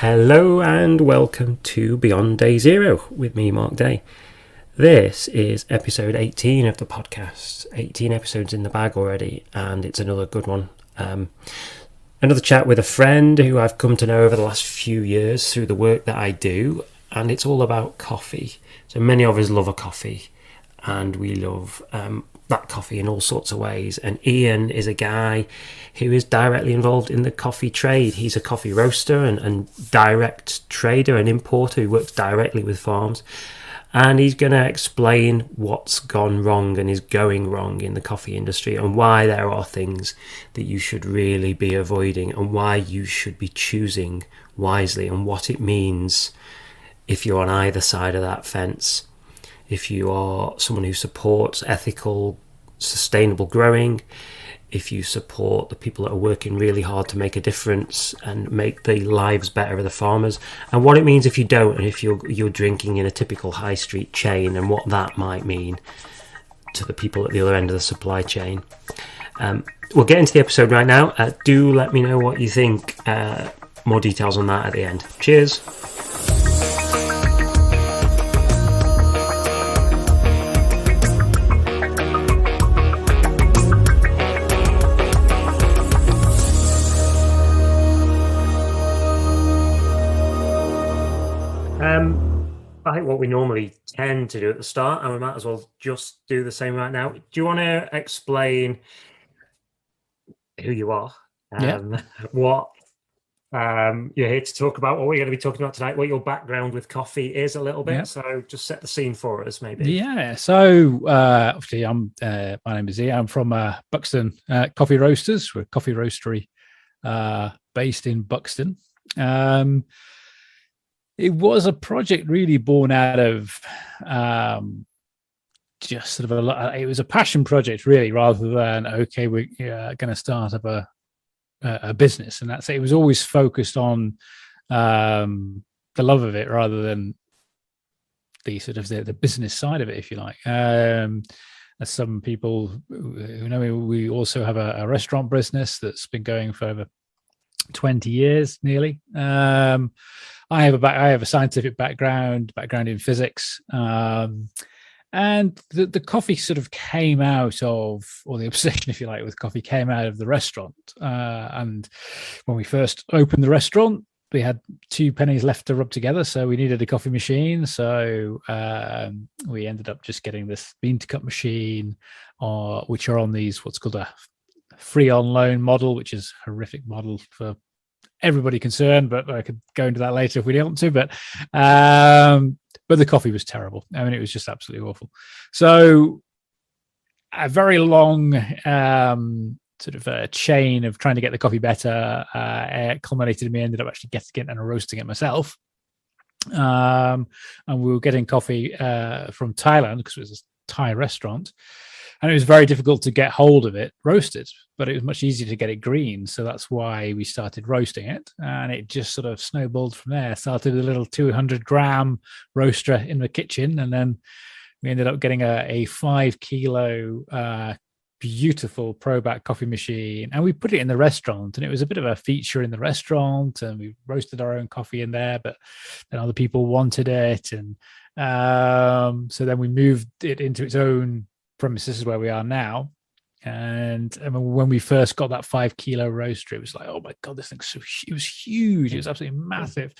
Hello and welcome to Beyond Day Zero with me, Mark Day. This is episode 18 of the podcast. 18 episodes in the bag already, and it's another good one. Another chat with a friend who I've come to know over the last few years through the work that I do, and it's all about coffee. So many of us love a coffee, and we love that coffee in all sorts of ways. And Iain is a guy who is directly involved in the coffee trade. He's a coffee roaster and direct trader and importer who works directly with farms. And he's going to explain what's gone wrong and is going wrong in the coffee industry, and why there are things that you should really be avoiding, and why you should be choosing wisely, and what it means if you're on either side of that fence. If you are someone who supports ethical, sustainable growing, if you support the people that are working really hard to make a difference and make the lives better of the farmers, and what it means if you don't, and if you're drinking in a typical high street chain, and what that might mean to the people at the other end of the supply chain. We'll get into the episode right now. Do let me know what you think. More details on that at the end. Cheers. I think what we normally tend to do at the start, and we might as well just do the same right now. Do you want to explain who you are? What you're here to talk about, what we're going to be talking about tonight, what your background with coffee is a little bit. So just set the scene for us, maybe. So obviously my name is Iain. I'm from Buxton Coffee Roasters. We're a coffee roastery based in Buxton. It was a project really born out of just sort of it was a passion project, really, rather than, okay, we're going to start up a business. And that's it. It was always focused on the love of it rather than the sort of the business side of it, if you like. As some people who know me, we also have a restaurant business that's been going for over 20 years nearly. I have a scientific background in physics, and the coffee sort of came out of, or the obsession, if you like, with coffee came out of the restaurant. And when we first opened the restaurant, we had 2 pennies left to rub together, so we needed a coffee machine. So we ended up just getting this bean to cup machine, which are on these what's called a free on loan model, which is a horrific model for everybody concerned, but I could go into that later if we want to. But the coffee was terrible. I mean, it was just absolutely awful. So a very long sort of a chain of trying to get the coffee better culminated in me ended up actually getting and roasting it myself. And we were getting coffee from Thailand because it was a Thai restaurant. And it was very difficult to get hold of it roasted, but it was much easier to get it green. So that's why we started roasting it. And it just sort of snowballed from there. Started with a little 200-gram roaster in the kitchen. And then we ended up getting a 5-kilo beautiful ProBack coffee machine. And we put it in the restaurant. And it was a bit of a feature in the restaurant. And we roasted our own coffee in there. But then other people wanted it. And so then we moved it into its own premises where we are now. And I mean, when we first got that 5-kilo roaster, it was like, oh my god, this thing's it was huge. It was absolutely massive.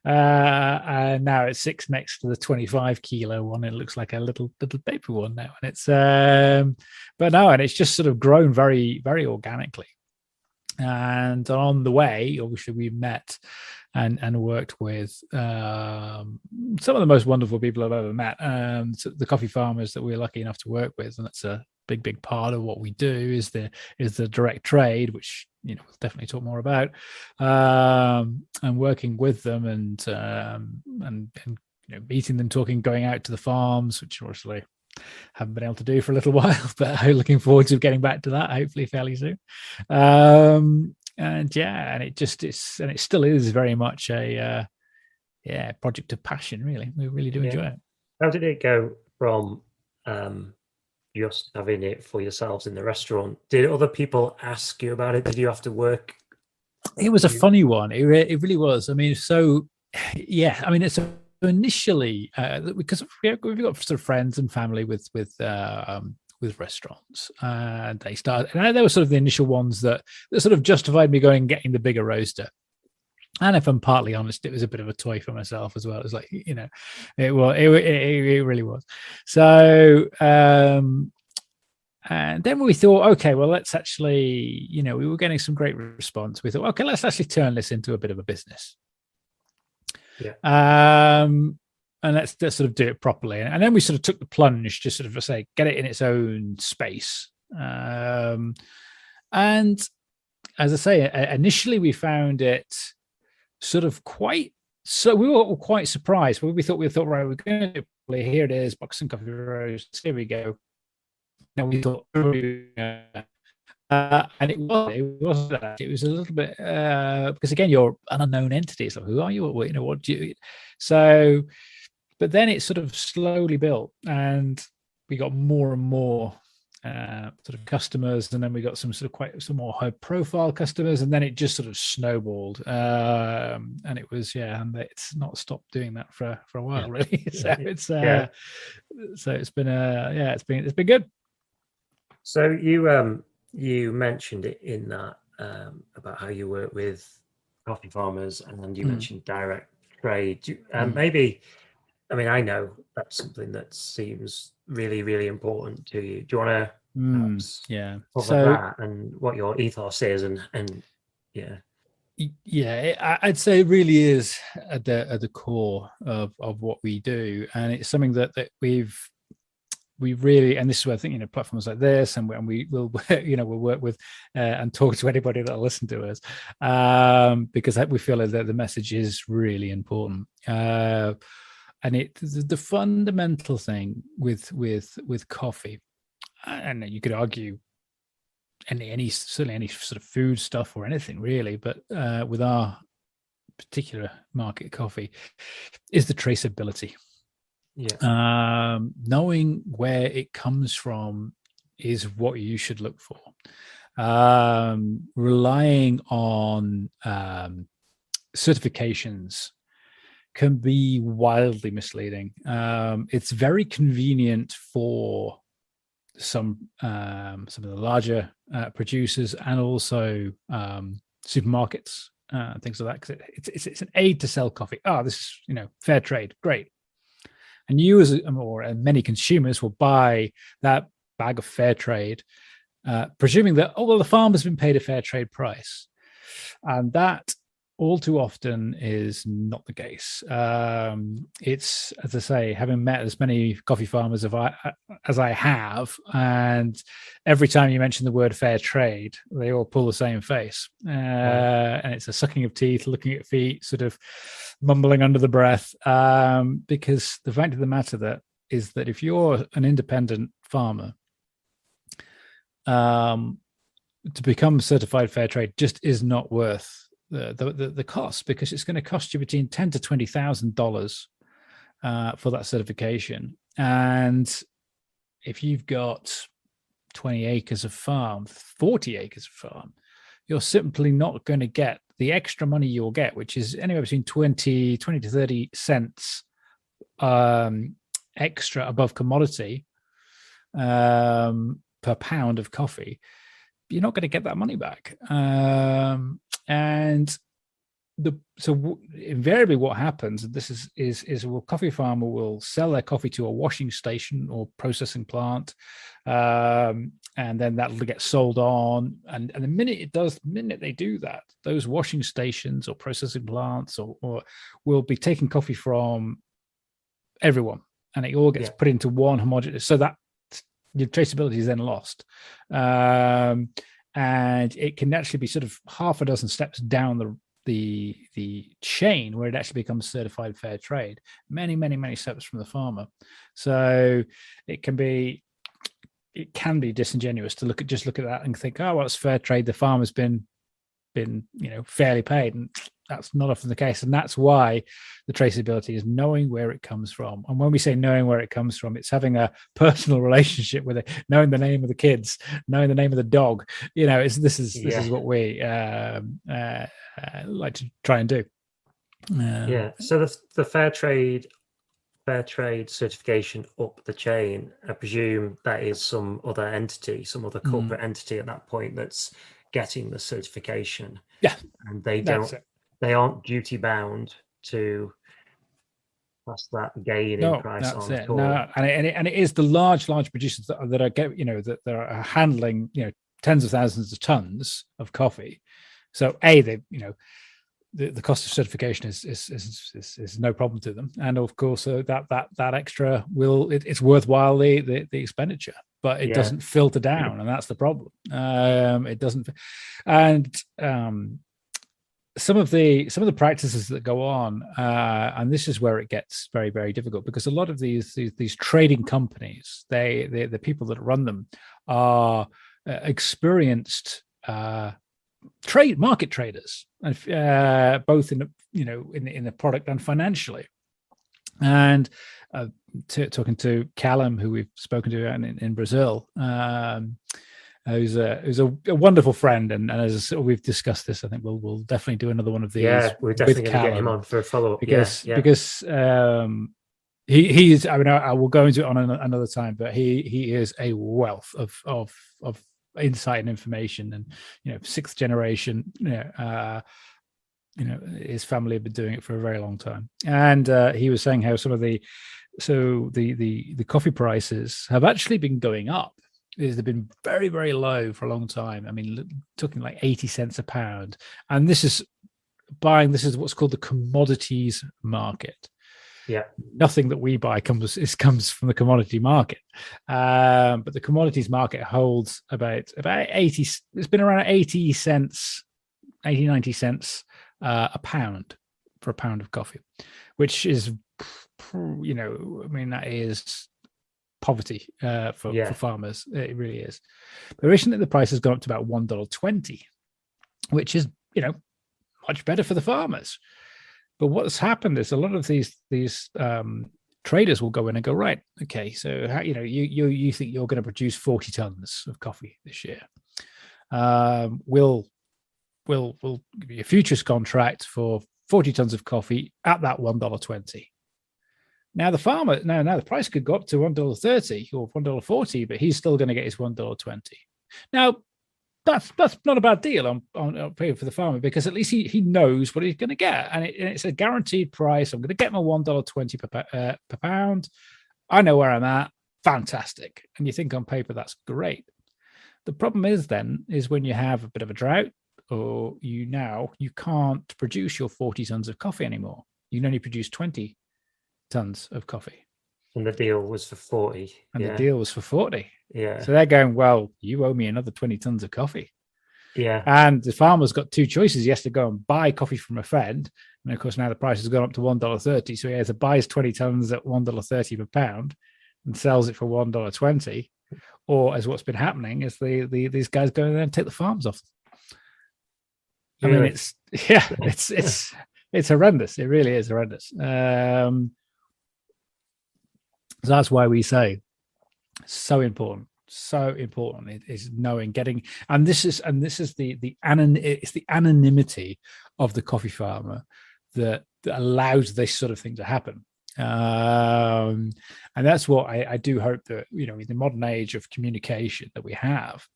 And now it sits next to the 25-kilo one. It looks like a little baby one now. And it's and it's just sort of grown very, very organically. And on the way, obviously, we met and worked with some of the most wonderful people I've ever met, the coffee farmers that we're lucky enough to work with. And that's a big part of what we do is the direct trade, which we'll definitely talk more about, and working with them and meeting them, talking, going out to the farms, which obviously haven't been able to do for a little while, but I'm looking forward to getting back to that hopefully fairly soon. And it still is very much a project of passion, really. We really do enjoy it. How did it go from just having it for yourselves in the restaurant? Did other people ask you about it? Did you have to work It was a funny one. It really was. I mean, so yeah. I mean, it's initially because we've got sort of friends and family with restaurants, and they started, and they were sort of the initial ones that sort of justified me going and getting the bigger roaster. And if I'm partly honest, it was a bit of a toy for myself as well. It was like, it really was. So, and then we thought, okay, well, let's actually, we were getting some great response. We thought, okay, let's actually turn this into a bit of a business. Yeah. And let's sort of do it properly. And then we sort of took the plunge, just sort of say, get it in its own space. And as I say, initially we found it sort of so we were quite surprised. We thought, right, we're going to do, here it is, Buxton Coffee Roast, here we go. And we thought, and it was that. It was a little bit because again, you're an unknown entity. It's like, who are you? What do you? So, but then it sort of slowly built, and we got more and more sort of customers, and then we got some more high profile customers, and then it just sort of snowballed, and it was and it's not stopped doing that for a while really. So it's so it's been it's been good. So you mentioned it in that about how you work with coffee farmers, and you mentioned direct trade. Maybe, I mean, I know that's something that seems really, really important to you. Do you want to perhaps cover that and what your ethos is, and I'd say it really is at the core of what we do, and it's something that we really, and this is where I think platforms like this, and we will we'll work with and talk to anybody that'll listen to us, because we feel that the message is really important. And the fundamental thing with coffee, and you could argue any sort of food stuff or anything really, but with our particular market, coffee, is the traceability. Yeah. Knowing where it comes from is what you should look for. Relying on certifications can be wildly misleading. It's very convenient for some of the larger producers and also supermarkets, things like that, because it's an aid to sell coffee. This is fair trade, great. And you or many consumers will buy that bag of fair trade, presuming that, the farmer's been paid a fair trade price. And that all too often is not the case. It's, as I say, having met as many coffee farmers as I have, and every time you mention the word fair trade, they all pull the same face. And it's a sucking of teeth, looking at feet, sort of mumbling under the breath, because the fact of the matter is that if you're an independent farmer, to become certified fair trade just is not worth the cost, because it's going to cost you between $10,000 to $20,000 for that certification. And if you've got 20 acres of farm, 40 acres of farm, you're simply not going to get the extra money you'll get, which is anywhere between 20 to 30 cents extra above commodity per pound of coffee. You're not going to get that money back. And invariably what happens, and this is a coffee farmer will sell their coffee to a washing station or processing plant, and then that'll get sold on. And the minute they do that, those washing stations or processing plants or will be taking coffee from everyone, and it all gets put into one homogeneous, so that your traceability is then lost. And it can actually be sort of half a dozen steps down the chain where it actually becomes certified fair trade. Many steps from the farmer. So it can be disingenuous to look at that and think, it's fair trade. The farmer's been fairly paid, and that's not often the case, and that's why the traceability is knowing where it comes from. And when we say knowing where it comes from, it's having a personal relationship with it, knowing the name of the kids, knowing the name of the dog. This is what we like to try and do. So the fair trade certification up the chain, I presume that is some other entity, some other corporate entity at that point that's getting the certification. Yeah, and they aren't duty bound to pass that gain in price on at all. No, and it is the large producers that are that are handling tens of thousands of tons of coffee. So the cost of certification is no problem to them, and of course that extra it's worthwhile the expenditure, but it doesn't filter down, and that's the problem. It doesn't, and some of the practices that go on, and this is where it gets very, very difficult, because a lot of these trading companies, the people that run them are experienced market traders, both in the product and financially. And talking to Callum, who we've spoken to in Brazil, who's a wonderful friend, and as we've discussed this, I think we'll definitely do another one of these. Yeah, we're definitely going to get him on for a follow-up, because he is. I mean, I will go into it on another time, but he is a wealth of insight and information, and sixth generation. His family have been doing it for a very long time, and he was saying how some of the coffee prices have actually been going up. They've been very, very low for a long time. I mean, talking like 80 cents a pound, and this is what's called the commodities market. Yeah, nothing that we buy comes from the commodity market, but the commodities market holds about 80. It's been around 80 cents, 90 cents a pound for a pound of coffee, which is, that is poverty for farmers. It really is. But recently the price has gone up to about $1.20, which is much better for the farmers. But what's happened is a lot of these traders will go in and go, right, okay, so how, you think you're going to produce 40 tons of coffee this year. We'll give you a futures contract for 40 tons of coffee at that $1.20. Now the price could go up to $1.30 or $1.40, but he's still going to get his $1.20. Now, that's not a bad deal on paying for the farmer, because at least he knows what he's going to get, and it's a guaranteed price. I'm going to get my $1.20 per pound. I know where I'm at. Fantastic. And you think on paper that's great. The problem is when you have a bit of a drought, or you can't produce your 40 tons of coffee anymore. You can only produce 20 tons of coffee. And the deal was for 40. And the deal was for 40. Yeah. So they're going, well, you owe me another 20 tons of coffee. Yeah. And the farmer's got two choices. He has to go and buy coffee from a friend. And of course, now the price has gone up to $1.30. So he has to buy his 20 tons at $1.30 per pound and sells it for $1.20. Or, as what's been happening, is these guys go in there and take the farms off. I mean, it's horrendous. It really is horrendous. So that's why we say so important. It is knowing, getting, and this is the anonymity of the coffee farmer that allows this sort of thing to happen. And that's what I do hope that, in the modern age of communication that we have,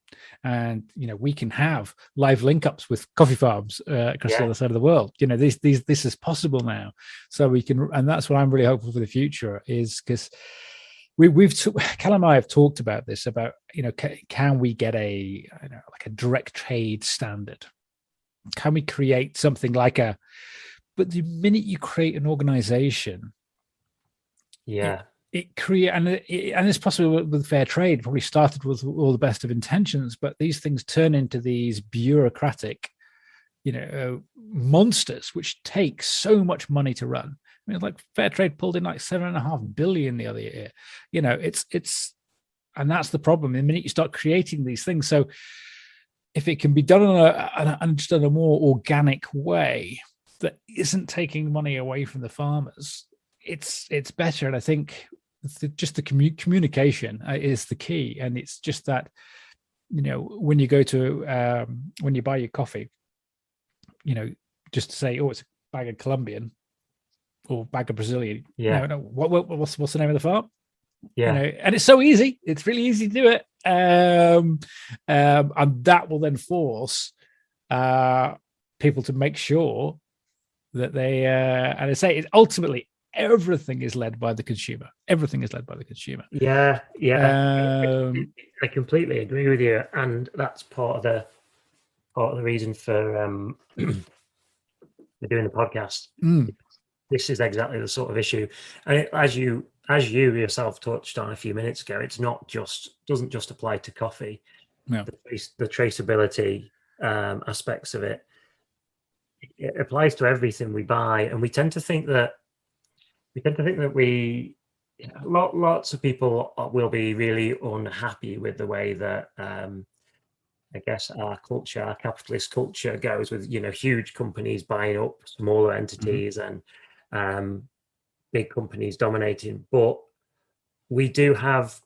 and we can have live link ups with coffee farms across the other side of the world. This is possible now, so we can, and that's what I'm really hopeful for the future, is because Cal and I have talked about this, about can we get a direct trade standard? Can we create something like but the minute you create an organization, it create, and it's possible with fair trade. Probably started with all the best of intentions, but these things turn into these bureaucratic, monsters, which take so much money to run. I mean, like fair trade pulled in like $7.5 billion the other year. It's, and that's the problem. The minute you start creating these things, so if it can be done in a more organic way, that isn't taking money away from the farmers, it's better. And I think just the communication is the key. And it's just that, when you go to when you buy your coffee, just to say, oh, it's a bag of Colombian or bag of Brazilian. Yeah. No, what's the name of the farm? Yeah. And it's so easy. It's really easy to do it. And that will then force people to make sure that they, and I say, ultimately everything is led by the consumer. Everything is led by the consumer. Yeah. I completely agree with you, and that's part of the reason for doing the podcast. This is exactly the sort of issue, and as you yourself touched on a few minutes ago, it's doesn't just apply to coffee. No. The traceability aspects of it applies to everything we buy, and we tend to think that lots of people will be really unhappy with the way that I guess our capitalist culture goes, with huge companies buying up smaller entities and big companies dominating. But we do have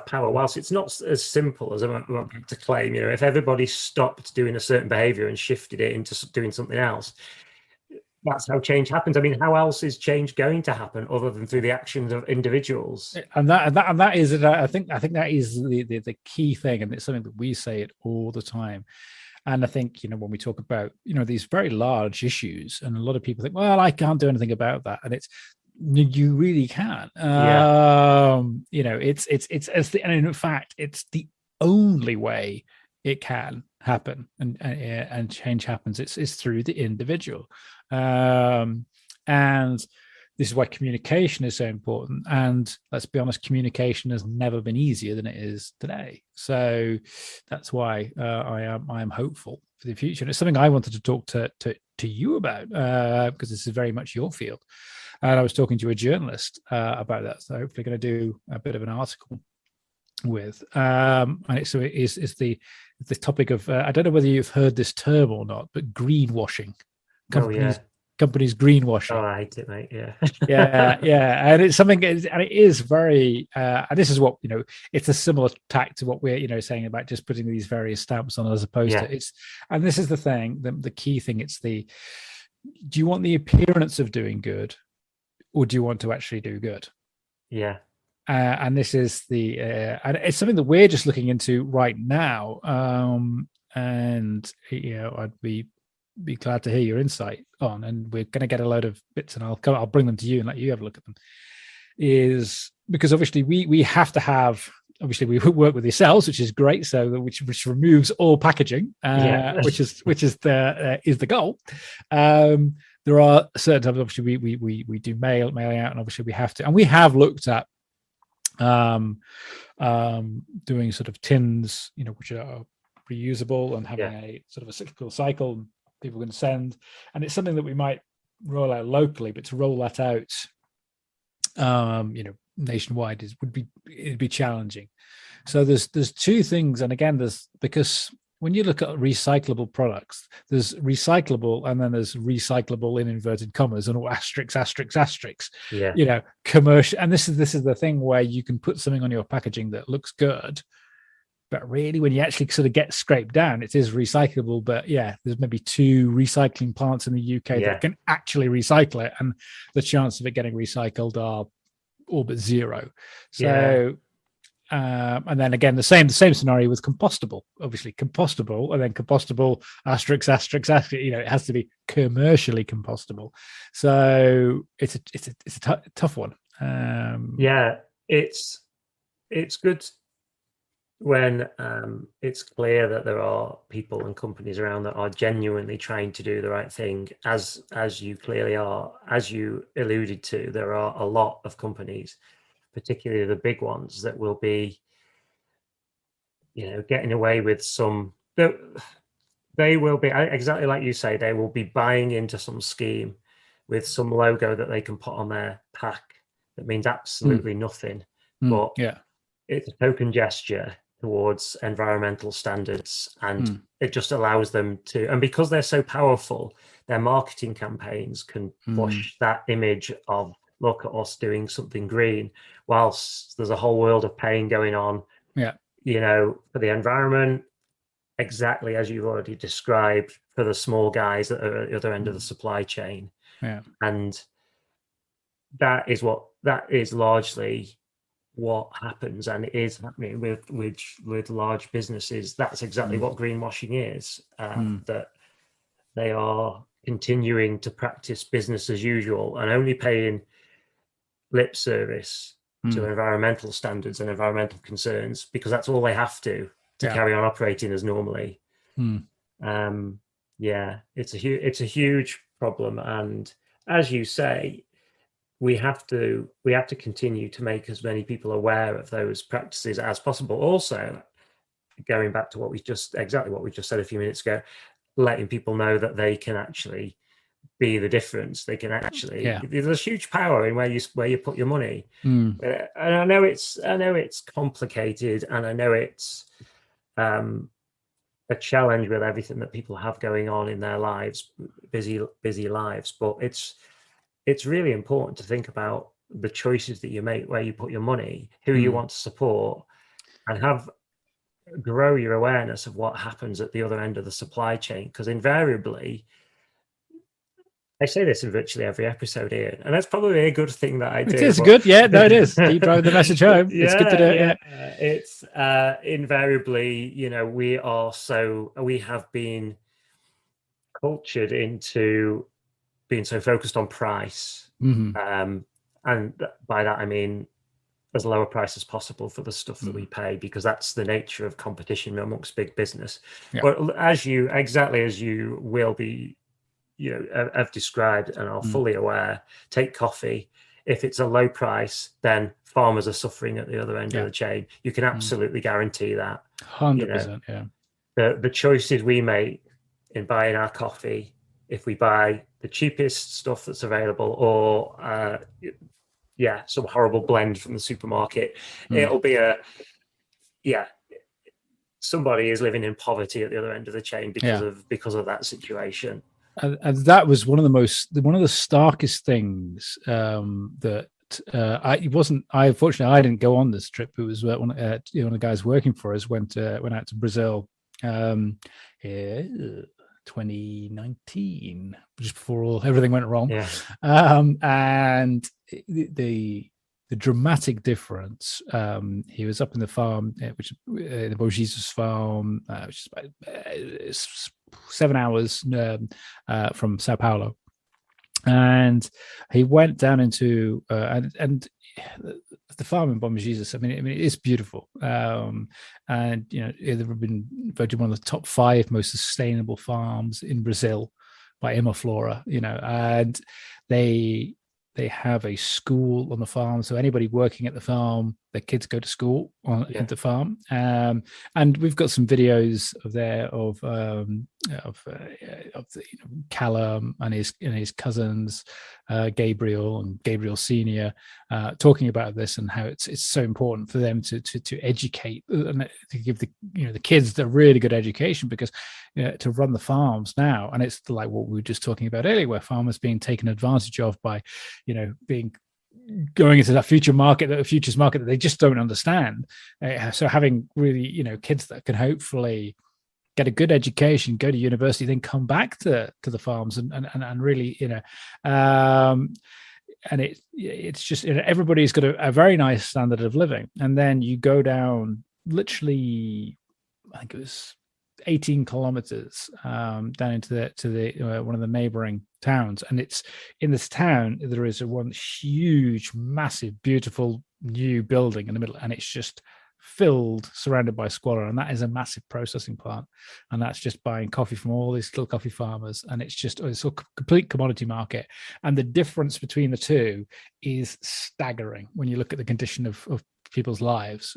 power, whilst it's not as simple as I want to claim. If everybody stopped doing a certain behavior and shifted it into doing something else, that's how change happens. I mean, how else is change going to happen other than through the actions of individuals? And that is, I think that is the key thing, and it's something that we say it all the time. And I think, when we talk about, these very large issues, and a lot of people think, well, I can't do anything about that. And you really can. And in fact, it's the only way it can happen and change happens. It's through the individual. And this is why communication is so important. And let's be honest, communication has never been easier than it is today. So that's why I am hopeful for the future. And it's something I wanted to talk to you about, because this is very much your field. And I was talking to a journalist about that. So hopefully going to do a bit of an article with. And it's the topic of, I don't know whether you've heard this term or not, but greenwashing. Companies greenwashing. Oh, I hate it, mate. Yeah. yeah. And it's something, and it is very, and this is what, it's a similar tack to what we're, saying about just putting these various stamps on, as opposed to it's, and this is the thing, the key thing, it's do you want the appearance of doing good, or do you want to actually do good? Yeah. And this is and it's something that we're just looking into right now. And I'd be glad to hear your insight on, and we're going to get a load of bits, and I'll bring them to you and let you have a look at them. Is because obviously we have to have, obviously we work with yourselves, which is great. So which removes all packaging, which is the goal. There are certain times, obviously we do mailing out, and obviously we have to, and we have looked at doing sort of tins, which are reusable and having a sort of a cyclical cycle people can send, and it's something that we might roll out locally, but to roll that out nationwide it'd be challenging. So there's two things, and again, because when you look at recyclable products, there's recyclable, and then there's recyclable in inverted commas and all asterisks. Commercial. And this is the thing where you can put something on your packaging that looks good, but really when you actually sort of get scraped down, it is recyclable. But there's maybe 2 recycling plants in the UK that can actually recycle it, and the chance of it getting recycled are all but zero. So and then again, the same scenario with compostable. Obviously compostable, and then compostable asterisk. It has to be commercially compostable. So it's a tough one. It's good when it's clear that there are people and companies around that are genuinely trying to do the right thing, as you clearly are. As you alluded to, there are a lot of companies, particularly the big ones, that will be getting away with some. They will be, exactly like you say, they will be buying into some scheme with some logo that they can put on their pack that means absolutely nothing, but it's a token gesture towards environmental standards, and it just allows them to, and because they're so powerful, their marketing campaigns can push that image of, look at us doing something green, whilst there's a whole world of pain going on, for the environment, exactly as you've already described, for the small guys that are at the other end of the supply chain. And that is largely what happens, and it is happening with large businesses. That's exactly what greenwashing is, that they are continuing to practice business as usual and only paying lip service to environmental standards and environmental concerns because that's all they have to carry on operating as normally. It's a huge problem, and as you say, we have to continue to make as many people aware of those practices as possible. Also, going back to what we just said a few minutes ago, letting people know that they can actually be the difference. They can actually. There's huge power in where you put your money. And I know it's complicated, and I know it's a challenge with everything that people have going on in their lives, busy lives. But it's really important to think about the choices that you make, where you put your money, who you want to support, and grow your awareness of what happens at the other end of the supply chain. Because invariably, I say this in virtually every episode, Iain, and that's probably a good thing that I do. It is good. Yeah, no, it is. Keep driving the message home. It's good to do it. It's invariably, we have been cultured into being so focused on price. And by that, I mean, as low a price as possible for the stuff that we pay, because that's the nature of competition amongst big business. But exactly as you will be, have described and are fully aware, take coffee. If it's a low price, then farmers are suffering at the other end of the chain. You can absolutely guarantee that. 100%. The choices we make in buying our coffee, if we buy the cheapest stuff that's available, or some horrible blend from the supermarket, it'll be somebody is living in poverty at the other end of the chain because of that situation. And that was one of the starkest things that unfortunately I didn't go on this trip. It was one of the guys working for us went out to Brazil 2019, just before everything went wrong. And the dramatic difference. He was up in the farm, which the Boji's farm, which is about 7 hours from Sao Paulo, and he went down into and the farm in Bom Jesus. I mean, it is beautiful, and they've been voted one of the top 5 most sustainable farms in Brazil by Imaflora. And they have a school on the farm, so anybody working at the farm, their kids go to school at the farm. And we've got some videos of Callum and his cousins, Gabriel and Gabriel Senior, talking about this and how it's so important for them to educate and to give the kids the really good education, because to run the farms now, and it's like what we were just talking about earlier, where farmers being taken advantage of by going into that futures market that they just don't understand. So having really kids that can hopefully get a good education, go to university, then come back to the farms and really and it's just everybody's got a very nice standard of living, and then you go down literally, I think it was 18 kilometers down into the one of the neighboring towns, and it's in this town there is one huge, massive, beautiful new building in the middle, and it's just surrounded by squalor, and that is a massive processing plant, and that's just buying coffee from all these little coffee farmers, and it's a complete commodity market. And the difference between the two is staggering when you look at the condition of people's lives,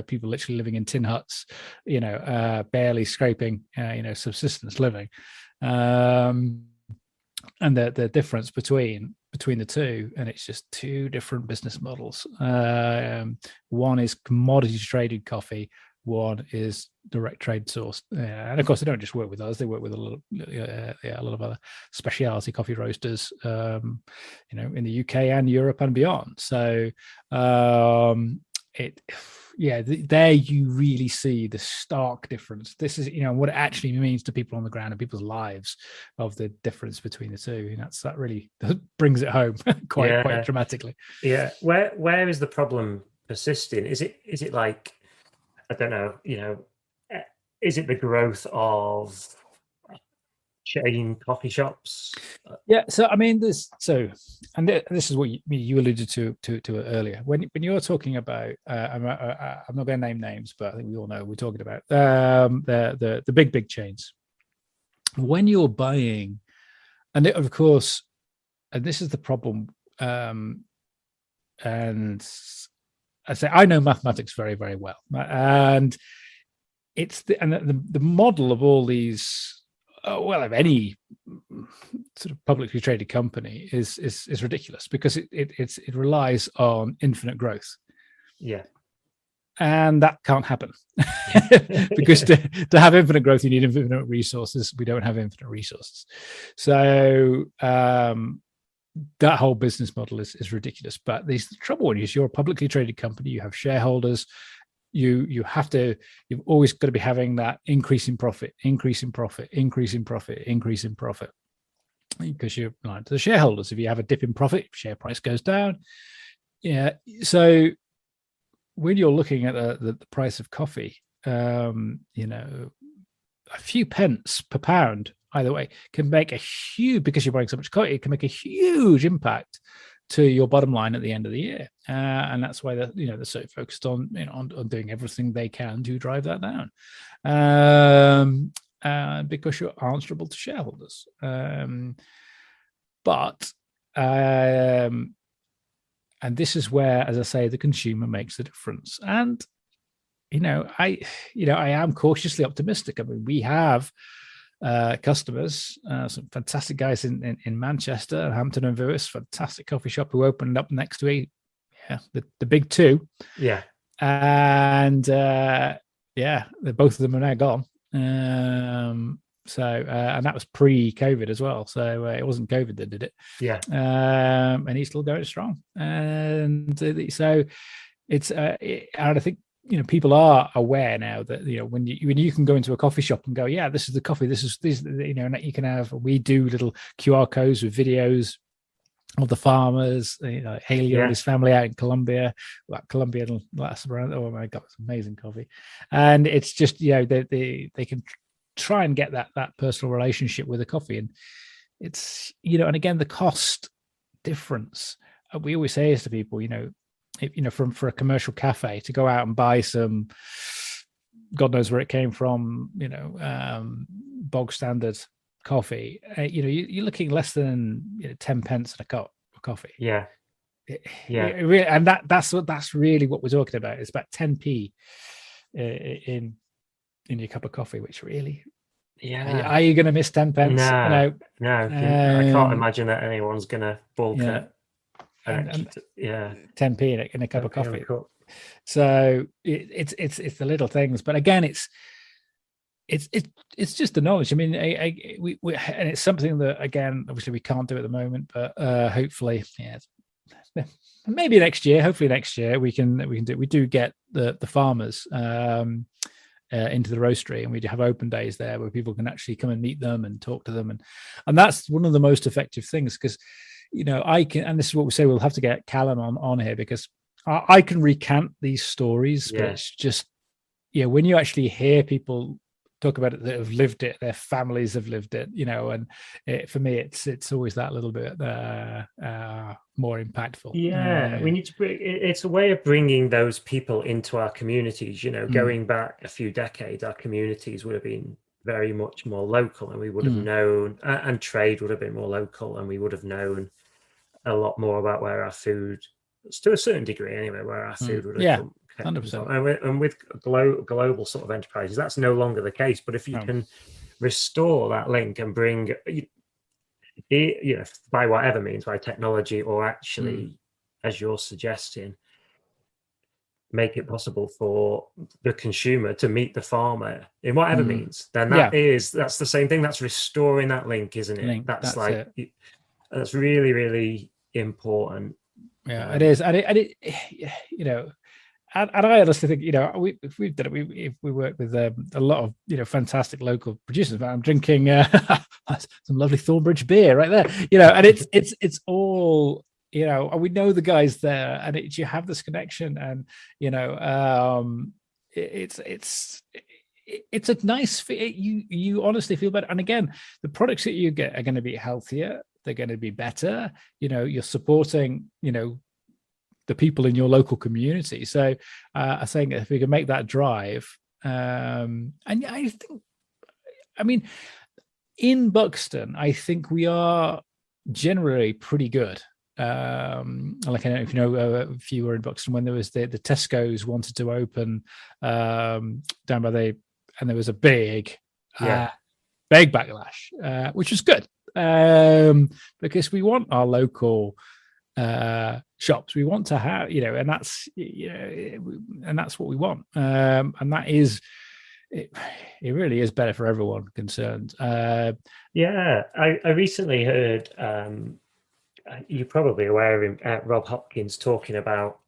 people literally living in tin huts, barely scraping subsistence living, and the difference between the two, and it's just two different business models. One is commodity traded coffee, one is direct trade sourced. And of course, they don't just work with us; they work with a lot of other specialty coffee roasters, in the UK and Europe and beyond. So there you really see the stark difference. This is, what it actually means to people on the ground and people's lives, of the difference between the two. And that really brings it home quite dramatically. Yeah. Where is the problem persisting? Is it like, I don't know, is it the growth of chain coffee shops? Yeah, so I mean, this is what you alluded to it earlier. When you're talking about, I'm not going to name names, but I think we all know what we're talking about, the big chains. When you're buying, and of course, and this is the problem, and I say I know mathematics very, very well, and it's the model of all these. Of any sort of publicly traded company is ridiculous, because it relies on infinite growth. Yeah, and that can't happen because to have infinite growth, you need infinite resources. We don't have infinite resources, so that whole business model is ridiculous. But the trouble is, you're a publicly traded company. You have shareholders. You've always got to be having that increase in profit, because you're like to the shareholders. If you have a dip in profit, share price goes down. Yeah. So when you're looking at the price of coffee, a few pence per pound either way can make a huge, because you're buying so much coffee, it can make a huge impact to your bottom line at the end of the year, and that's why they're so focused on on doing everything they can to drive that down, because you're answerable to shareholders. But and this is where, as I say, the consumer makes the difference. And I am cautiously optimistic. I mean, we have customers, some fantastic guys in Manchester, Hampton and Lewis, fantastic coffee shop who opened up next to me. Yeah, the big two. Yeah. And both of them are now gone. And that was pre-COVID as well. So it wasn't COVID that did it. Yeah. And he's still going strong. And so it's and I think people are aware now that when you can go into a coffee shop and go, yeah, this is the coffee, this and you can have, we do little QR codes with videos of the farmers, Haley and his family out in Colombia. Colombia last around, oh my god, it's amazing coffee. And it's just they can try and get that personal relationship with the coffee. And it's and again, the cost difference, we always say is to people, for a commercial cafe to go out and buy some, God knows where it came from, bog standard coffee, you're looking less than 10 pence in a cup of coffee. Yeah. And that's really what we're talking about. It's about 10p in your cup of coffee, which really, are you going to miss 10 pence? No. I can't imagine that anyone's going to balk at. And 10p in a cup of coffee. So it's the little things, but again, it's just the knowledge. I mean, we and it's something that, again, obviously we can't do at the moment, but hopefully, maybe next year. Hopefully next year we can do. We do get the farmers into the roastery, and we do have open days there where people can actually come and meet them and talk to them, and that's one of the most effective things, because I can, and this is what we say, we'll have to get Callum on here, because I can recant these stories, but it's just, when you actually hear people talk about it that have lived it, their families have lived it, and for me, it's always that little bit more impactful. We need to it's a way of bringing those people into our communities. Going back a few decades, our communities would have been very much more local, and we would have known, and trade would have been more local, and we would have known a lot more about where our food, to a certain degree anyway, where our food would have come 100%. And with global sort of enterprises, that's no longer the case. But if you can restore that link and bring, by whatever means, by technology, or actually, as you're suggesting, make it possible for the consumer to meet the farmer in whatever means, then that's the same thing. That's restoring that link, isn't it? Link, That's it. That's really, really important. Yeah, it is. And it you know, and I honestly think, you know, we've done it. We work with a lot of, you know, fantastic local producers. But I'm drinking some lovely Thornbridge beer right there, you know, and it's all, you know, and we know the guys there, and you have this connection, and you know, it's a nice. You honestly feel better, and again, the products that you get are going to be healthier. They're going to be better. You know, you're supporting, you know, the people in your local community. So I think if we can make that drive, and I think, I mean, in Buxton, I think we are generally pretty good. Like, I don't know if you know, if you were in Buxton when there was the Tesco's wanted to open down by and there was a big backlash, which was good, because we want our local shops. We want to have, you know, and that's, you know, and that's what we want, and that is it really is better for everyone concerned. I recently heard, you're probably aware of him, Rob Hopkins, talking about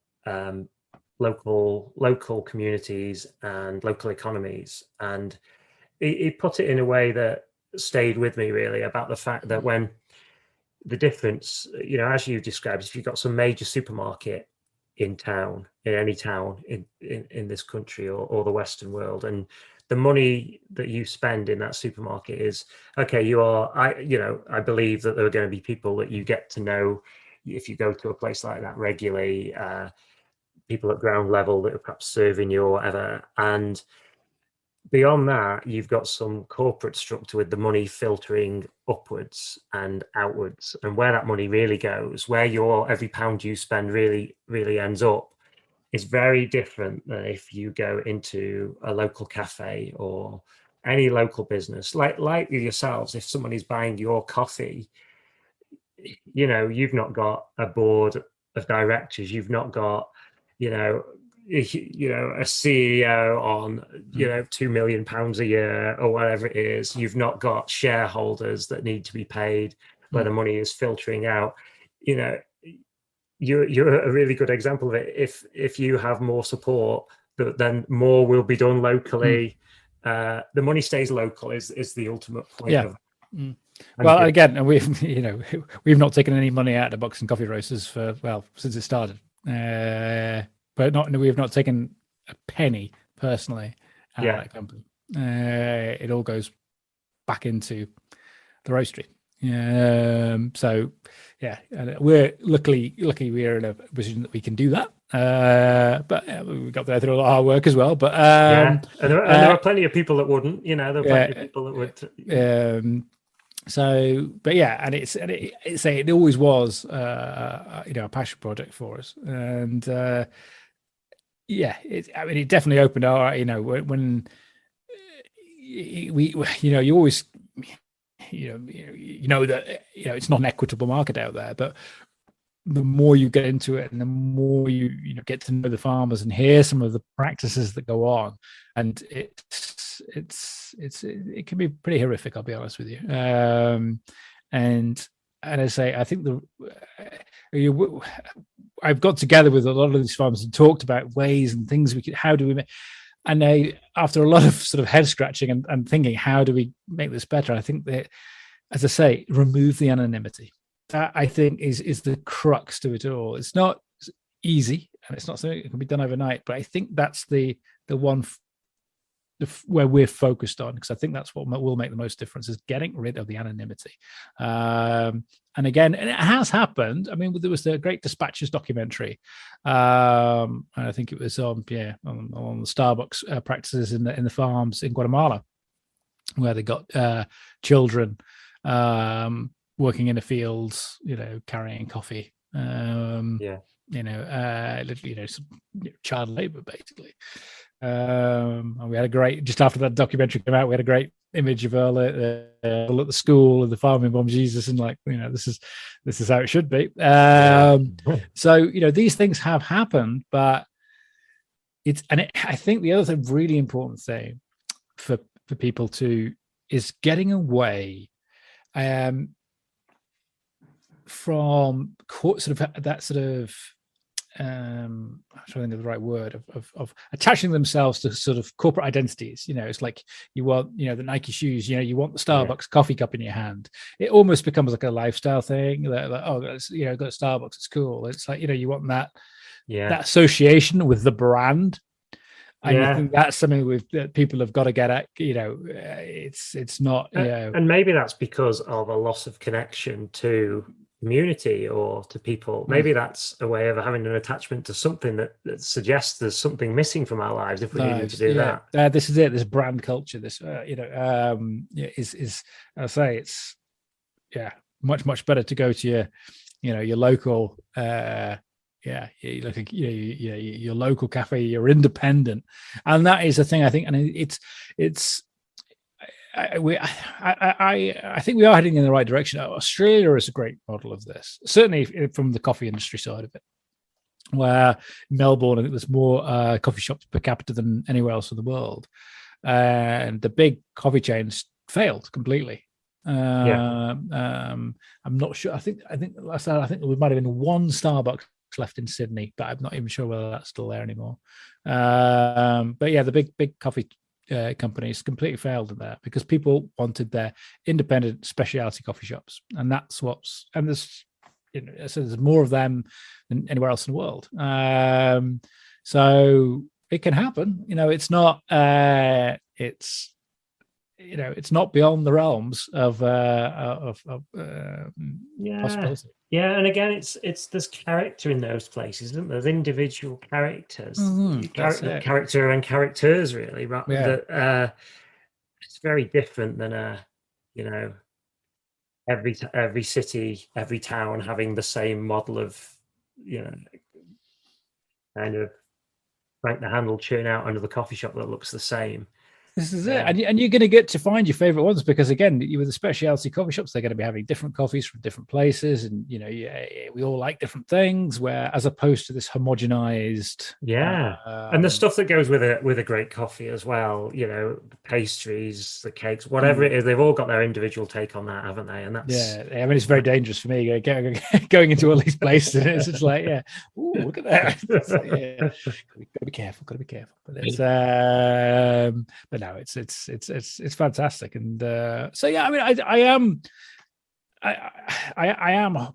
local communities and local economies, and he put it in a way that stayed with me, really, about the fact that when the difference, you know, as you described, if you've got some major supermarket in town, in any town in this country or the Western world, and the money that you spend in that supermarket is okay. I believe that there are going to be people that you get to know if you go to a place like that regularly, people at ground level that are perhaps serving you or whatever. And beyond that, you've got some corporate structure with the money filtering upwards and outwards, and where that money really goes, where every pound you spend really, really ends up, is very different than if you go into a local cafe or any local business. Like yourselves, if someone is buying your coffee, you know, you've not got a board of directors, you've not got, a CEO on, £2 million a year or whatever it is. You've not got shareholders that need to be paid where the money is filtering out. You know, you're a really good example of it. If you have more support, then more will be done locally. The money stays local is the ultimate point of. Well, again, we've not taken any money out of Buxton Coffee Roasters since it started. But we've not taken a penny personally out of that company. It all goes back into the roastery. So yeah, and we're lucky we're in a position that we can do that. But we got there through a lot of hard work as well. But and there are plenty of people that wouldn't. There are plenty of people that would. So, but yeah, and it always was, a passion project for us, and it definitely opened our, when we you always, that it's not an equitable market out there, but the more you get into it and the more you get to know the farmers and hear some of the practices that go on, and it can be pretty horrific, I'll be honest with you. And I say, I think I've got together with a lot of these farmers and talked about ways and things how do we make, and after a lot of sort of head scratching and thinking, how do we make this better? I think that, as I say, remove the anonymity. That, I think, is the crux to it all. It's not easy, and it's not something that can be done overnight, but I think that's the one where we're focused on, because I think that's what will make the most difference, is getting rid of the anonymity. And again, and it has happened. I mean, there was the Great Dispatches documentary, and I think it was on the Starbucks practices in the farms in Guatemala, where they got children working in the fields, carrying coffee, child labor, basically. And we had just after that documentary came out, we had a great image of her at the school of the farming mom Jesus, and this is how it should be. So these things have happened, but I think the other really important thing for people to is getting away from sort of that sort of I'm trying to think of the right word of attaching themselves to sort of corporate identities. It's like you want, the Nike shoes, you want the Starbucks coffee cup in your hand. It almost becomes like a lifestyle thing that, like, oh, got Starbucks, it's cool. It's like, you want that association with the brand. And I think that's something that people have got to get at. It's not, and maybe that's because of a loss of connection to community or to people. Maybe that's a way of having an attachment to something that suggests there's something missing from our lives if we needed to do that. This is it. This brand culture. This, is I say it's much better to go to your local. Your local cafe, your independent, and that is the thing. I think, and I think we are heading in the right direction. Australia is a great model of this, certainly from the coffee industry side of it, where Melbourne, I think there's more coffee shops per capita than anywhere else in the world, and the big coffee chains failed completely. I'm not sure. I think last time there might have been one Starbucks left in Sydney, but I'm not even sure whether that's still there anymore. But yeah, the big coffee companies completely failed in that because people wanted their independent specialty coffee shops, and that's there's more of them than anywhere else in the world. So it can happen. It's not. It's not beyond the realms of possibility. Yeah, and again, it's there's character in those places, isn't there? There's individual characters, character and characters, really. Right? Yeah. It's very different than every city, every town having the same model of kind of crank the handle, churn out under the coffee shop that looks the same. This is it, and you're going to get to find your favorite ones because, again, with the specialty coffee shops, they're going to be having different coffees from different places, and we all like different things. Where, as opposed to this homogenized, and the stuff that goes with a great coffee as well, the pastries, the cakes, whatever it is, they've all got their individual take on that, haven't they? And that's I mean, it's very dangerous for me going into all these places. It's just like, ooh, look at that. Gotta be careful. But it's but no, it's fantastic, and so I mean, I am,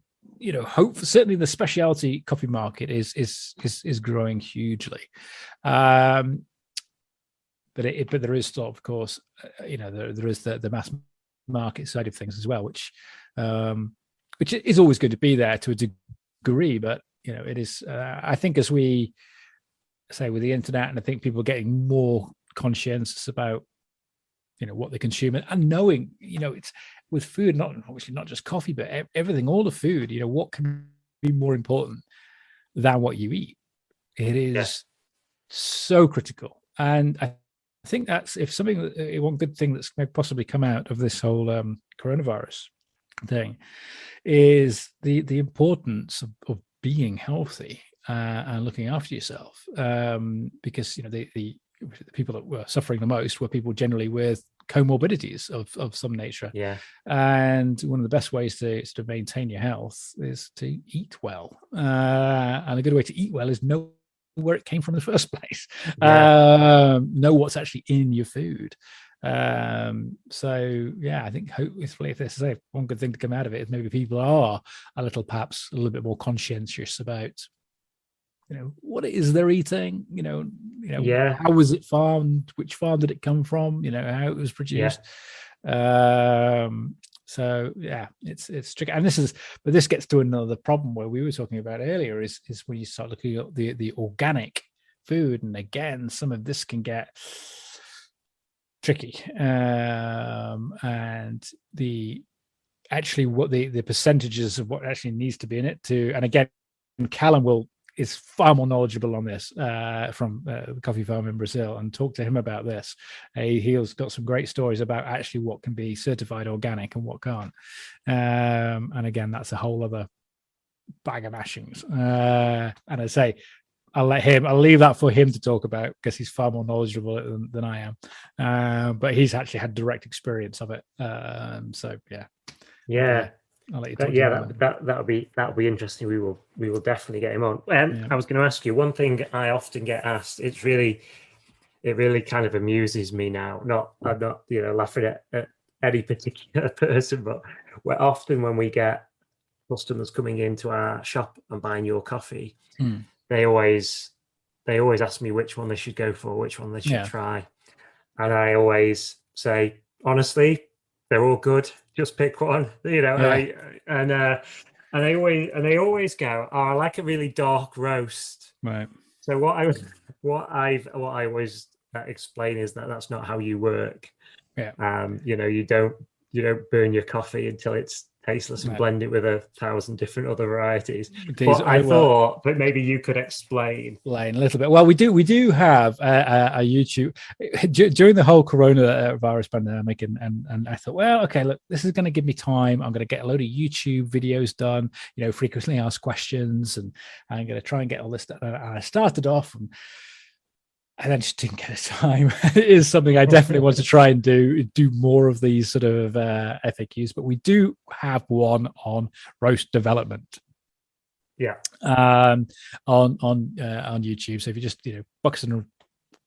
hope certainly the specialty coffee market is growing hugely, but there is still, of course, there is the mass market side of things as well, which is always going to be there to a degree, but it is. I think as we say with the internet, and I think people are getting more conscientious about what they consume and knowing it's with food, obviously not just coffee, but everything, all the food, what can be more important than what you eat. It is so critical, and I think that's one good thing that's may possibly come out of this whole coronavirus thing is the importance of being healthy and looking after yourself, because the people that were suffering the most were people generally with comorbidities of some nature. And one of the best ways to sort of maintain your health is to eat well, and a good way to eat well is know where it came from in the first place. Know what's actually in your food. So I think hopefully, if this is one good thing to come out of it, is maybe people are perhaps a little bit more conscientious about what it is they're eating, how was it farmed, which farm did it come from, how it was produced. So it's tricky, and this gets to another problem where we were talking about earlier is when you start looking at the organic food, and again some of this can get tricky, and the percentages of what actually needs to be in it and again Callum is far more knowledgeable on this from the coffee farm in Brazil, and talk to him about this. He's got some great stories about actually what can be certified organic and what can't. And again, that's a whole other bag of mashings. And I say, I'll leave that for him to talk about because he's far more knowledgeable than I am. But he's actually had direct experience of it. So yeah. Yeah. I'll let you talk to him about it. That'll be interesting. We will definitely get him on. I was going to ask you one thing I often get asked. It really kind of amuses me now. I'm not laughing at any particular person, but when we get customers coming into our shop and buying your coffee, they always ask me which one they should go for, which one they should try, and I always say, honestly, they're all good. Just pick one, and they always go, oh, I like a really dark roast. Right. So what I always explain is that that's not how you work. Yeah. You don't burn your coffee until it's tasteless and blend it with 1,000 different other varieties. But maybe you could explain a little bit. Well, we do have a YouTube during the whole coronavirus pandemic, and I thought, well, okay, look, this is going to give me time. I'm going to get a load of YouTube videos done, frequently asked questions, and I'm going to try and get all this done. And I started off and then just didn't get the time. It is something I definitely want to try and do more of these sort of FAQs, but we do have one on roast development. Yeah. On YouTube. So if you just Buxton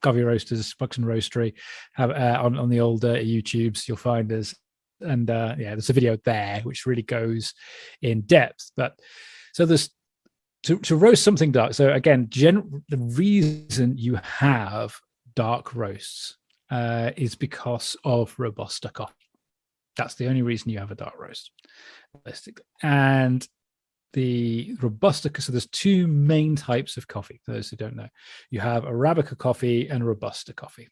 Coffee Roasters, Buxton Roastery, have on the old YouTubes, you'll find us. And there's a video there which really goes in depth. But so there's to roast something dark. So again, the reason you have dark roasts is because of Robusta coffee. That's the only reason you have a dark roast. And the Robusta, so there's two main types of coffee, for those who don't know. You have Arabica coffee and Robusta coffee.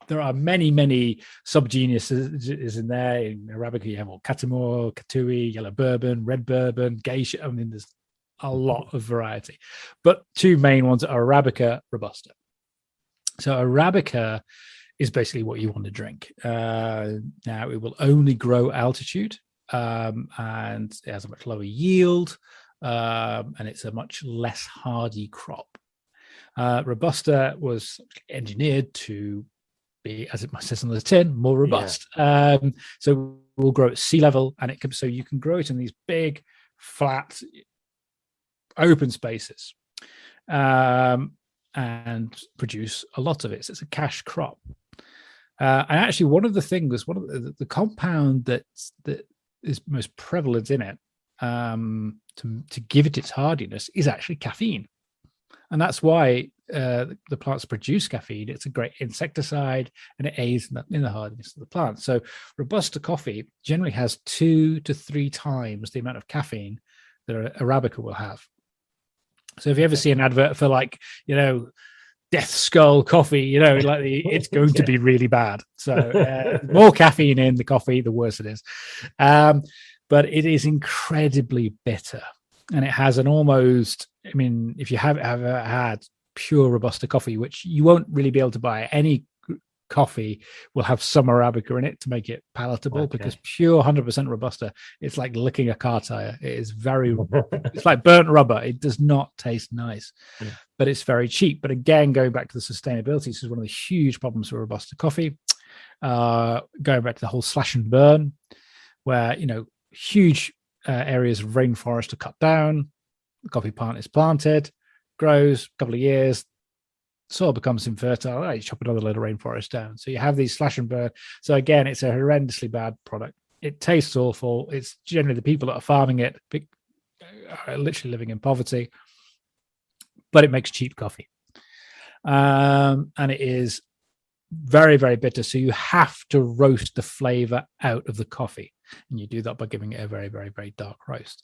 There are many, many subgenuses in there. In Arabica, you have Catamor, Catui, yellow bourbon, red bourbon, geisha. I mean, there's a lot of variety. But two main ones are Arabica, Robusta. So Arabica is basically what you want to drink. Now, it will only grow altitude, and it has a much lower yield, and it's a much less hardy crop. Robusta was engineered to be, as it says on the tin, more robust. So we'll grow at sea level, and so you can grow it in these big, flat, open spaces, and produce a lot of it. So it's a cash crop. And actually, one of the compound that is most prevalent in it, to give it its hardiness, is actually caffeine, and that's why the plants produce caffeine. It's a great insecticide, and it aids in the hardiness of the plant. So Robusta coffee generally has 2 to 3 times the amount of caffeine that Arabica will have. So if you ever see an advert for Death Skull coffee, it's going to be really bad. So more caffeine in the coffee, the worse it is. But it is incredibly bitter, and it has an almost, if you have ever had pure Robusta coffee, which you won't really be able to buy, any coffee will have some Arabica in it to make it palatable, because pure 100% Robusta, it's like licking a car tire. It is it's like burnt rubber. It does not taste nice, but it's very cheap. But again, going back to the sustainability, this is one of the huge problems with Robusta coffee. Going back to the whole slash and burn, where, huge areas of rainforest are cut down, the coffee plant is planted, grows, a couple of years, soil becomes infertile, you chop another load of rainforest down. So you have these slash and burn. So again, it's a horrendously bad product. It tastes awful. It's generally the people that are farming it are literally living in poverty, but it makes cheap coffee. And it is very, very bitter. So you have to roast the flavor out of the coffee. And you do that by giving it a very, very, very dark roast.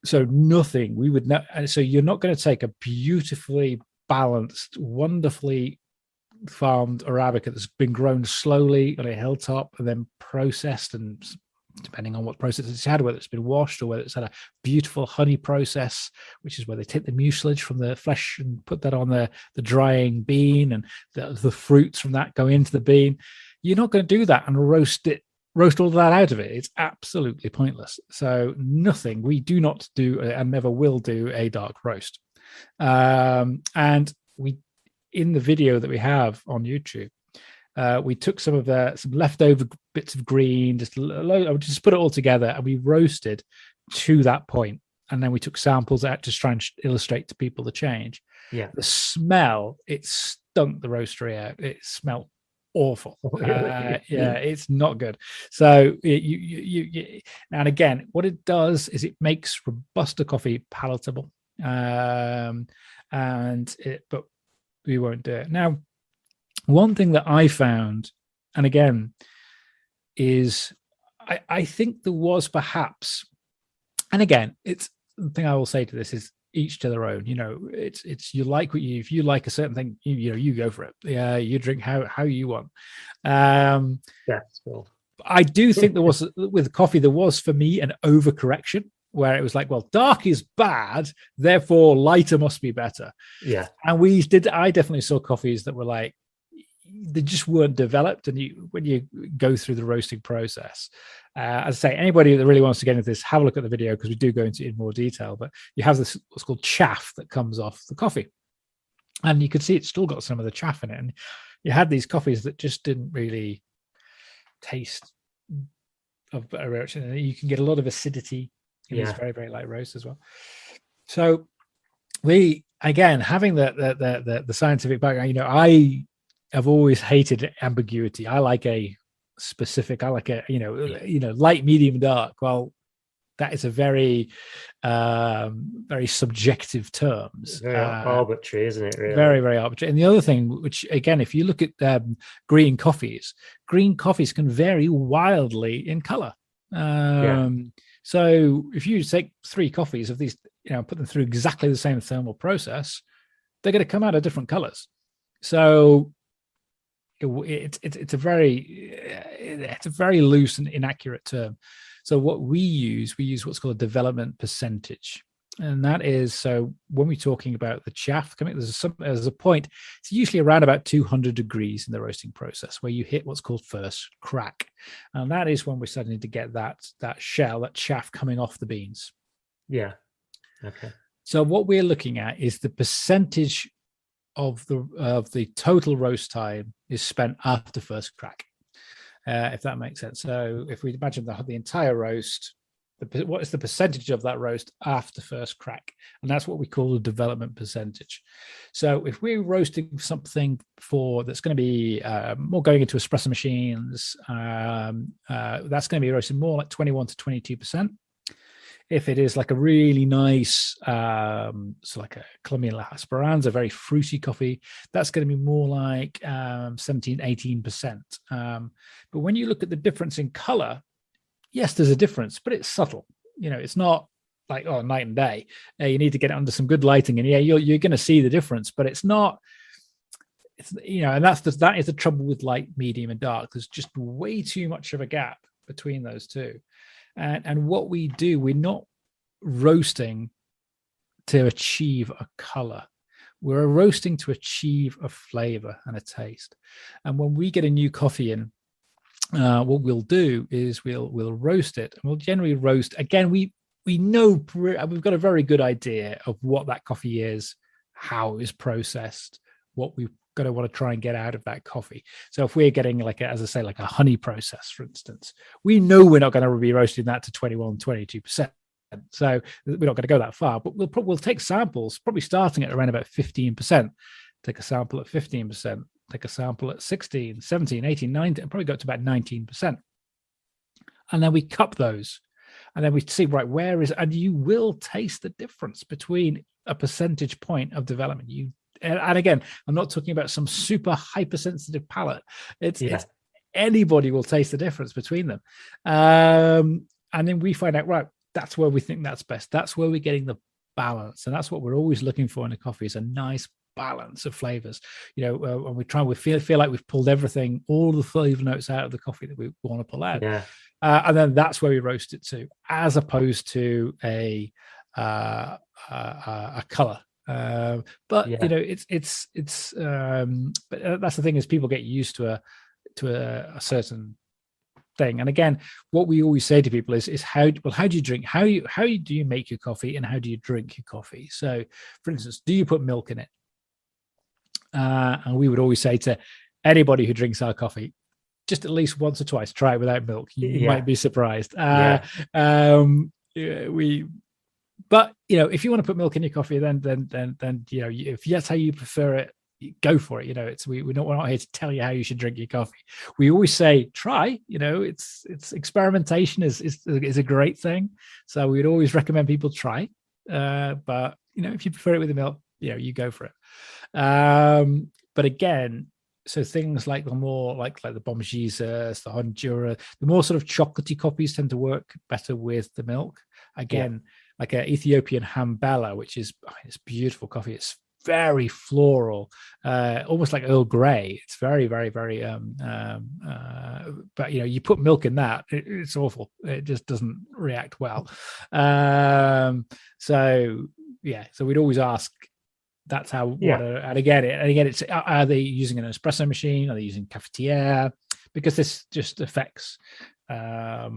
So nothing we would know. So you're not going to take a beautifully balanced, wonderfully farmed Arabica that's been grown slowly on a hilltop and then processed, and depending on what process it's had, whether it's been washed or whether it's had a beautiful honey process, which is where they take the mucilage from the flesh and put that on the drying bean, and the fruits from that go into the bean. You're not going to do that and roast all of that out of it. It's absolutely pointless. So we do not do and never will do a dark roast. And we, in the video that we have on YouTube, we took some leftover bits of green, just put it all together, and we roasted to that point. And then we took samples out to try and illustrate to people the change. Yeah. The smell, it stunk the roastery out. It smelled awful. Really? It's not good. So you and again, what it does is it makes Robusta coffee palatable. But we won't do it. Now, one thing that I found, and again, is I think there was perhaps, and again, it's the thing I will say to this is each to their own. It's you like if you like a certain thing, you go for it. Yeah, you drink how you want. Cool. I do think there was with coffee, there was for me an overcorrection where it was like, well, dark is bad, therefore lighter must be better. Yeah. And I definitely saw coffees that were like, they just weren't developed. And when you go through the roasting process, as I say, anybody that really wants to get into this, have a look at the video because we do go into it in more detail. But you have this what's called chaff that comes off the coffee, and you could see it's still got some of the chaff in it. And you had these coffees that just didn't really taste of a roast, and you can get a lot of acidity in these very, very light roasts as well. So we, again, having the scientific background, I have always hated ambiguity. I like a specific, light, medium, dark. Well, that is a very, very subjective terms. Very arbitrary, isn't it? Really? Very, very arbitrary. And the other thing, which again, if you look at green coffees can vary wildly in color. So if you take 3 coffees of these, put them through exactly the same thermal process, they're going to come out of different colors. So it's a very loose and inaccurate term. So what we use what's called a development percentage. And that is, so when we're talking about the chaff coming, there's a point, it's usually around about 200 degrees in the roasting process where you hit what's called first crack. And that is when we're starting to get that shell, that chaff coming off the beans. Yeah. Okay. So what we're looking at is the percentage of the total roast time is spent after first crack, if that makes sense. So if we imagine the entire roast, what is the percentage of that roast after first crack? And that's what we call the development percentage. So if we're roasting something that's going to be more going into espresso machines, that's going to be roasted more like 21 to 22%. If it is like a really nice, so like a Colombian La Esperanza, very fruity coffee, that's going to be more like 17, 18%. But when you look at the difference in color, yes, there's a difference, but it's subtle. It's not like, night and day. You need to get it under some good lighting, and you're going to see the difference, but it's not. And that is the trouble with light, medium, and dark. There's just way too much of a gap between those two. And what we do, we're not roasting to achieve a color. We're roasting to achieve a flavor and a taste. And when we get a new coffee in, what we'll do is we'll roast it, and we'll generally roast. Again, we know we've got a very good idea of what that coffee is, how it's processed, what we've got to want to try and get out of that coffee. So if we're getting like a honey process, for instance, we know we're not going to be roasting that to 21, 22%. So we're not going to go that far, but we'll take samples, probably starting at around about 15%. Take a sample at 15%, take a sample at 16, 17, 18, 19, and probably go up to about 19%. And then we cup those, and then we see, right, and you will taste the difference between a percentage point of development. And again, I'm not talking about some super hypersensitive palate. It's anybody will taste the difference between them. And then we find out, right, that's where we think that's best. That's where we're getting the balance. And that's what we're always looking for in a coffee, is a nice balance of flavors. When we feel like we've pulled everything, all the flavor notes out of the coffee that we want to pull out. And then that's where we roast it to, as opposed to a color. But that's the thing, is people get used to a certain thing. And again, what we always say to people is how do you drink? How do you make your coffee, and how do you drink your coffee? So, for instance, do you put milk in it? And we would always say to anybody who drinks our coffee, just at least once or twice, try it without milk. You might be surprised. But if you want to put milk in your coffee, then if that's how you prefer it, go for it. We're not here to tell you how you should drink your coffee. We always say try. It's experimentation is a great thing. So we'd always recommend people try. But if you prefer it with the milk, you go for it. But again, so things like the more like the Bom Jesus, the Honduras, the more sort of chocolatey coffees tend to work better with the milk. Again, like an Ethiopian Hambella, which is it's beautiful coffee. It's very floral, almost like Earl Grey. It's very, very, very. But you put milk in that, it's awful. It just doesn't react well. So we'd always ask. That's how. And again, it's are they using an espresso machine? Are they using cafetiere? Because this just affects. But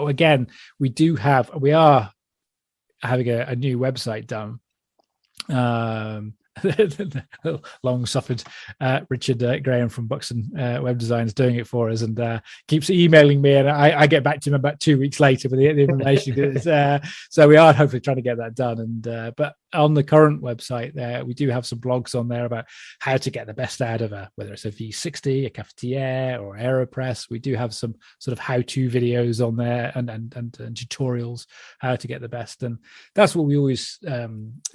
again, we are having a new website done. Long suffered Richard Graham from Buxton Web Design is doing it for us, and keeps emailing me, and I get back to him about 2 weeks later with the information. So we are hopefully trying to get that done. And but on the current website there, we do have some blogs on there about how to get the best out of whether it's a V60, a cafetiere, or AeroPress. We do have some sort of how-to videos on there and tutorials how to get the best. And that's what we always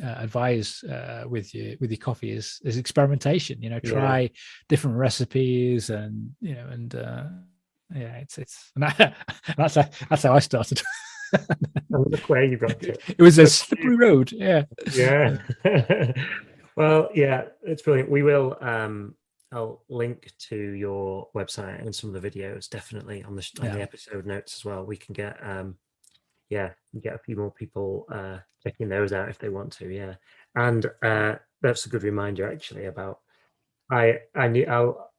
advise with your coffee is experimentation. Try different recipes, and that's how I started. Look where you got to. It was a slippery road. Yeah. Well, it's brilliant. We will I'll link to your website and some of the videos definitely on the episode notes as well. We can get get a few more people checking those out if they want to. And that's a good reminder actually about I'll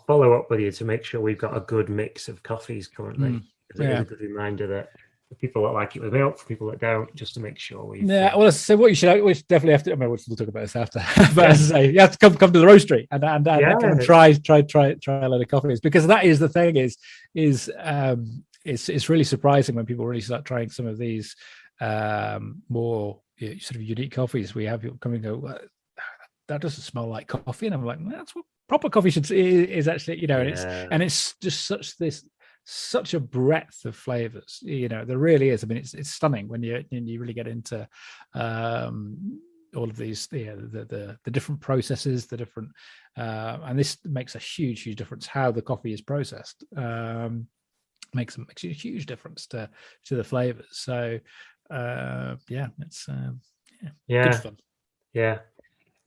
follow up with you to make sure we've got a good mix of coffees currently. It is a good reminder that for people that like it with milk, for people that don't, just to make sure we. So what we should definitely have to. I mean, we'll talk about this after. But as I say, you have to come to the roastery and try a lot of coffees, because that is the thing. It's really surprising when people really start trying some of these more sort of unique coffees. We have people come and go, well, that doesn't smell like coffee, and I'm like, that's what proper coffee is actually. And it's just such a breadth of flavors. There really is. I mean, it's stunning when you really get into all of these the different processes, the different and this makes a huge difference how the coffee is processed. Makes a huge difference to the flavors. So it's good fun.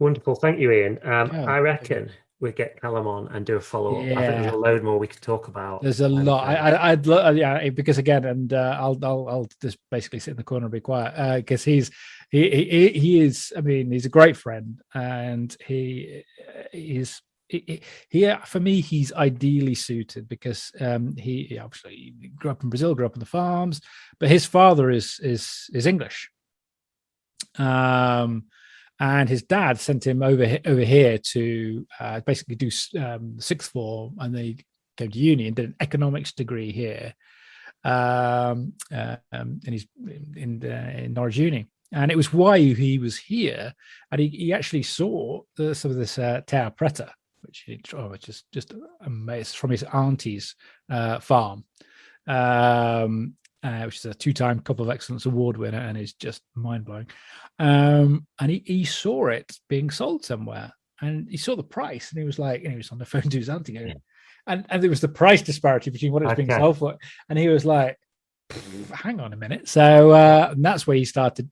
Wonderful. Thank you, Iain. I reckon we get Callum on and do a follow-up. I think there's a load more we could talk about. There's a lot. I'd love, because again, and I'll just basically sit in the corner and be quiet, because he is. I mean, he's a great friend, and he for me, he's ideally suited because he obviously grew up in Brazil, grew up on the farms, but his father is English. And his dad sent him over here to basically do sixth form, and they came to uni and did an economics degree here. And he's in Norwich Uni. And it was why he was here. And he actually saw some of this Terra Preta, which is just amazing, from his auntie's farm. Which is a 2-time Cup of Excellence Award winner, and is just mind-blowing. And he saw it being sold somewhere, and he saw the price, and he was like, and he was on the phone to his auntie, and there was the price disparity between what it's being sold for, and he was like, hang on a minute. So and that's where he started,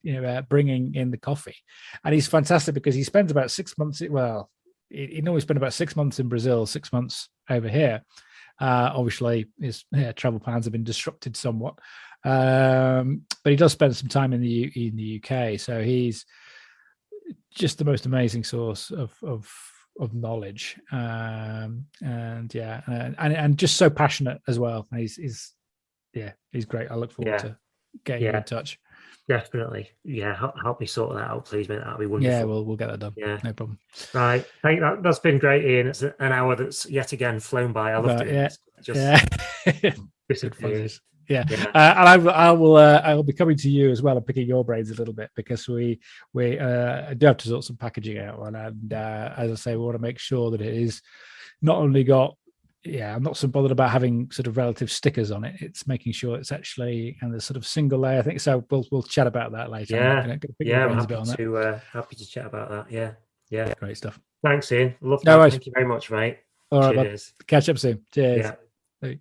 bringing in the coffee, and he's fantastic because he spends about 6 months. Well, he normally spent about 6 months in Brazil, 6 months over here. Obviously, his travel plans have been disrupted somewhat, but he does spend some time in the UK. So he's just the most amazing source of of knowledge, and just so passionate as well. He's great. I look forward to getting you in touch. Definitely. Yeah, help me sort that out, please, mate. That'd be wonderful. Yeah, we'll get that done. Yeah, no problem. Right. That's been great, Ian. It's an hour that's yet again flown by. I love doing this. Disappears. And I will be coming to you as well and picking your brains a little bit, because we do have to sort some packaging out on, and as I say, we want to make sure that it is not only got. Yeah, I'm not so bothered about having sort of relative stickers on it. It's making sure it's actually and the sort of single layer. I think so. We'll chat about that later. I'm happy to chat about that. Yeah, great stuff. Thanks, Ian. Love that. No, thank you very much, mate. All right, cheers. Catch up soon. Cheers. Yeah.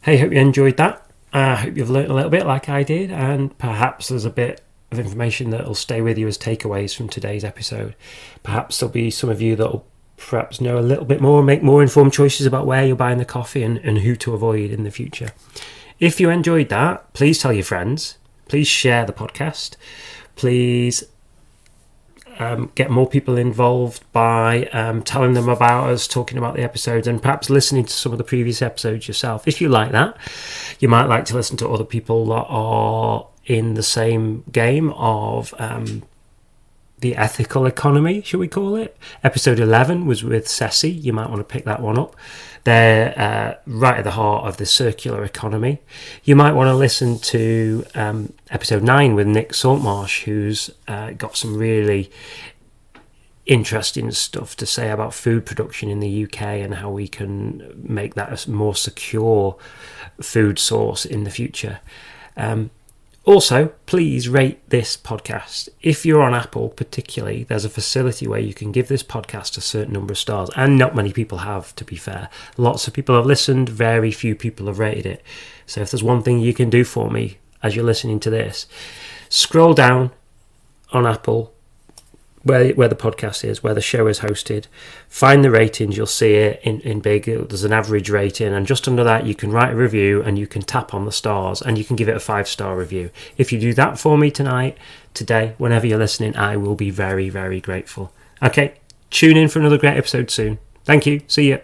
Hey, hope you enjoyed that. I hope you've learned a little bit like I did, and perhaps there's a bit of information that will stay with you as takeaways from today's episode. Perhaps there'll be some of you that will perhaps know a little bit more, make more informed choices about where you're buying the coffee and who to avoid in the future. If you enjoyed that, please tell your friends. Please share the podcast. Please get more people involved by telling them about us, talking about the episodes, and perhaps listening to some of the previous episodes yourself. If you like that, you might like to listen to other people that are in the same game of the ethical economy, shall we call it. Episode 11 was with Ceci. You might want to pick that one up. They're right at the heart of the circular economy. You might want to listen to episode 9 with Nick Saltmarsh, who's got some really interesting stuff to say about food production in the UK and how we can make that a more secure food source in the future. Also, please rate this podcast. If you're on Apple particularly, there's a facility where you can give this podcast a certain number of stars, and not many people have, to be fair. Lots of people have listened, very few people have rated it. So if there's one thing you can do for me as you're listening to this, scroll down on Apple where the podcast is, where the show is hosted, find the ratings. You'll see it in big. There's an average rating, and just under that you can write a review, and you can tap on the stars, and you can give it a 5-star review. If you do that for me today, whenever you're listening, I will be very, very grateful. Okay, tune in for another great episode soon. Thank you. See you.